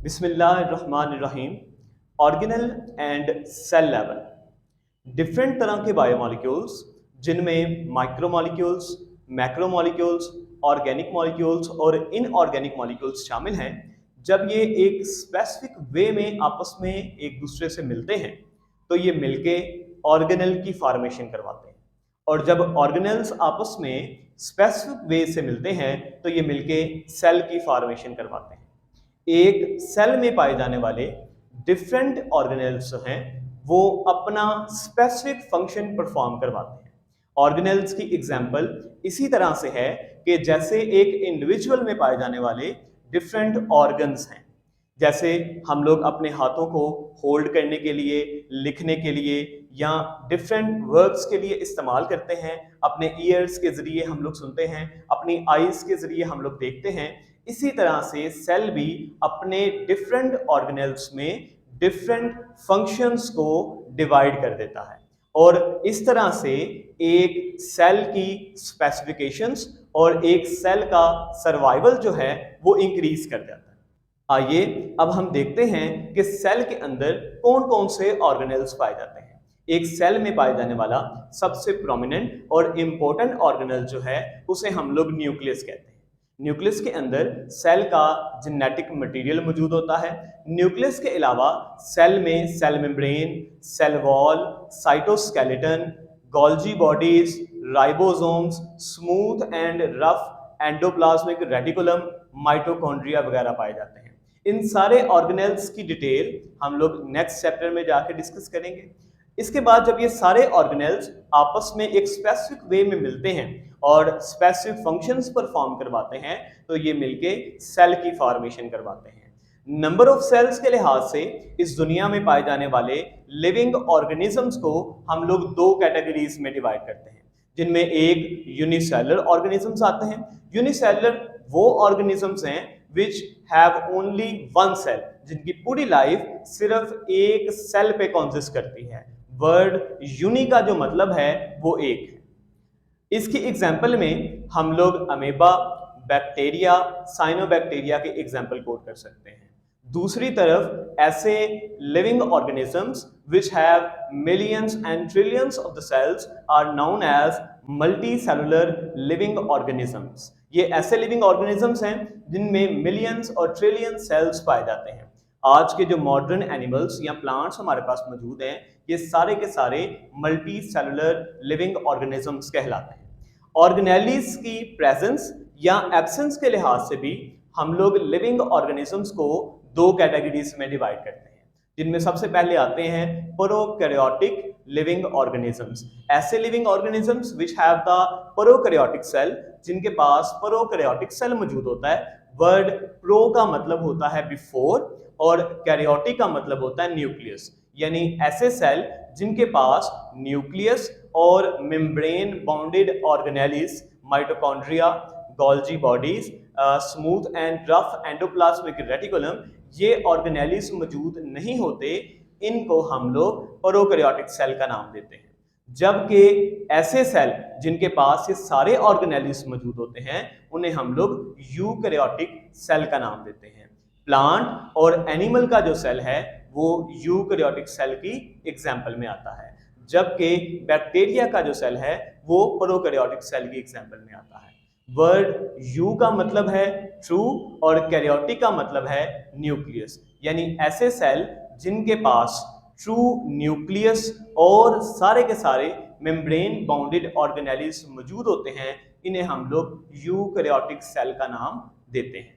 बिस्मिल्लाहिर्रहमानिर्रहीम। Organelle and cell level different तरह के बायोमॉलिक्यूल्स जिनमें माइक्रोमॉलिक्यूल्स, मैक्रोमॉलिक्यूल्स, ऑर्गेनिक मॉलिक्यूल्स और इनऑर्गेनिक मॉलिक्यूल्स शामिल हैं। जब ये एक स्पेसिफिक वे में आपस में एक दूसरे से मिलते हैं तो ये मिलके ऑर्गेनल की फॉर्मेशन करवाते हैं, और जब ऑर्गेनल्स आपस में स्पेसिफिक वे से मिलते हैं तो ये मिलके सेल की फॉर्मेशन करवाते हैं। एक सेल में पाए जाने वाले डिफरेंट ऑर्गेनेल्स हैं वो अपना स्पेसिफिक फंक्शन परफॉर्म करवाते हैं। ऑर्गेनेल्स की एग्जांपल इसी तरह से है कि जैसे एक इंडिविजुअल में पाए जाने वाले डिफरेंट ऑर्गन्स हैं। जैसे हम लोग अपने हाथों को होल्ड करने के लिए, लिखने के लिए या डिफरेंट वर्क्स के लिए इस्तेमाल करते हैं, अपने ईयर्स के जरिए हम लोग सुनते हैं, अपनी आईज के जरिए हम लोग देखते हैं। इसी तरह से सेल भी अपने डिफरेंट ऑर्गेनेल्स में डिफरेंट फंक्शंस को डिवाइड कर देता है, और इस तरह से एक सेल की स्पेसिफिकेशंस और एक सेल का सर्वाइवल जो है वो इंक्रीज कर जाता है। आइए अब हम देखते हैं कि सेल के अंदर कौन कौन से ऑर्गेनेल्स पाए जाते हैं। एक सेल में पाए जाने वाला सबसे प्रोमिनेंट और इम्पोर्टेंट ऑर्गेनेल जो है उसे हम लोग न्यूक्लियस कहते हैं। न्यूक्लियस के अंदर सेल का जेनेटिक मटेरियल मौजूद होता है। न्यूक्लियस के अलावा सेल में cell membrane, cell wall, cytoskeleton, Golgi bodies, ribosomes, smooth and rough endoplasmic reticulum, mitochondria वगैरह पाए जाते हैं। इन सारे ऑर्गेनेल्स की डिटेल हम लोग नेक्स्ट चैप्टर में जाकर डिस्कस करेंगे। इसके बाद जब ये सारे ऑर्गेनेल्स आपस में एक स्पेसिफिक वे में मिलते हैं और स्पेसिफिक फंक्शंस परफॉर्म करवाते हैं तो ये मिलके सेल की फॉर्मेशन करवाते हैं। नंबर ऑफ सेल्स के लिहाज से इस दुनिया में पाए जाने वाले लिविंग ऑर्गेनिजम्स को हम लोग दो कैटेगरीज में डिवाइड करते हैं, जिनमें एक यूनिसेलुलर ऑर्गेनिजम्स आते हैं। यूनिसेलुलर वो ऑर्गेनिजम्स हैं which have only one cell, जिनकी पूरी लाइफ सिर्फ एक सेल पे कॉन्सिस्ट करती है। वर्ड यूनि का जो मतलब है वो एक है। इसकी एग्जाम्पल में हम लोग अमेबा, बैक्टीरिया, साइनोबैक्टीरिया के एग्जाम्पल कोट कर सकते हैं। दूसरी तरफ ऐसे living organisms which have millions and trillions of the cells are known as multicellular living organisms. ये ऐसे लिविंग ऑर्गेनिजम्स हैं जिनमें मिलियंस और ट्रिलियन सेल्स पाए जाते हैं। आज के जो मॉडर्न एनिमल्स या प्लांट्स हमारे पास मौजूद हैं ये सारे के सारे मल्टी सेलुलर लिविंग ऑर्गेनिजम्स कहलाते हैं। ऑर्गेनेलिस की प्रेजेंस या एब्सेंस के लिहाज से भी हम लोग लिविंग ऑर्गेनिजम्स को दो कैटेगरीज में डिवाइड करते हैं, जिनमें सबसे पहले आते हैं प्रोकैरियोटिक लिविंग ऑर्गेनिजम्स। ऐसे living organisms which have the prokaryotic cell, जिनके पास प्रोकैरियोटिक सेल मौजूद होता है। वर्ड प्रो का मतलब होता है बिफोर और कैरियोटिक का मतलब होता है न्यूक्लियस, यानी ऐसे सेल जिनके पास न्यूक्लियस और membrane bounded organelles, mitochondria, Golgi bodies, smooth and rough endoplasmic reticulum, ये ऑर्गेनेलिस मौजूद नहीं होते, इनको हम लोग प्रोकैरियोटिक सेल का नाम देते हैं। जबकि ऐसे सेल जिनके पास ये सारे ऑर्गेनेलिस मौजूद होते हैं उन्हें हम लोग यूकैरियोटिक सेल का नाम देते हैं। प्लांट और एनिमल का जो सेल है वो यूकैरियोटिक सेल की एग्जाम्पल में आता है, जबकि बैक्टीरिया का जो सेल है वो प्रोकैरियोटिक सेल की एग्जाम्पल में आता है। वर्ड यू का मतलब है ट्रू और कैरियोटिक का मतलब है न्यूक्लियस, यानी ऐसे सेल जिनके पास ट्रू न्यूक्लियस और सारे के सारे मेम्ब्रेन बाउंडेड ऑर्गेनेलिस मौजूद होते हैं, इन्हें हम लोग यूकैरियोटिक सेल का नाम देते हैं।